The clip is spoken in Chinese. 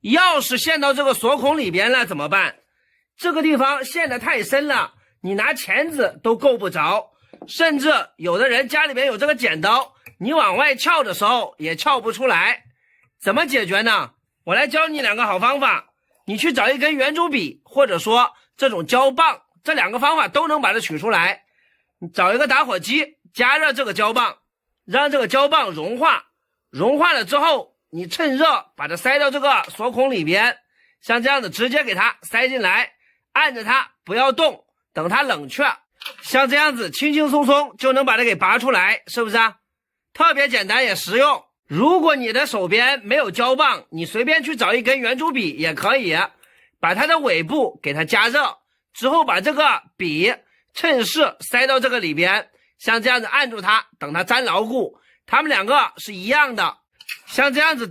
要是陷到这个锁孔里边了怎么办？这个地方陷得太深了，你拿钳子都够不着，甚至有的人家里边有这个剪刀，你往外撬的时候也撬不出来。怎么解决呢？我来教你2个好方法，你去找一根圆珠笔，或者说这种胶棒，这2个方法都能把它取出来。你找一个打火机，加热这个胶棒，让这个胶棒融化，融化了之后，你趁热把它塞到这个锁孔里边，像这样子直接给它塞进来，按着它不要动，等它冷却，像这样子轻轻松松就能把它给拔出来，是不是啊？特别简单也实用。如果你的手边没有胶棒，你随便去找一根圆珠笔也可以，把它的尾部给它加热之后，把这个笔趁势塞到这个里边，像这样子按住它，等它粘牢固，它们2个是一样的，像这样子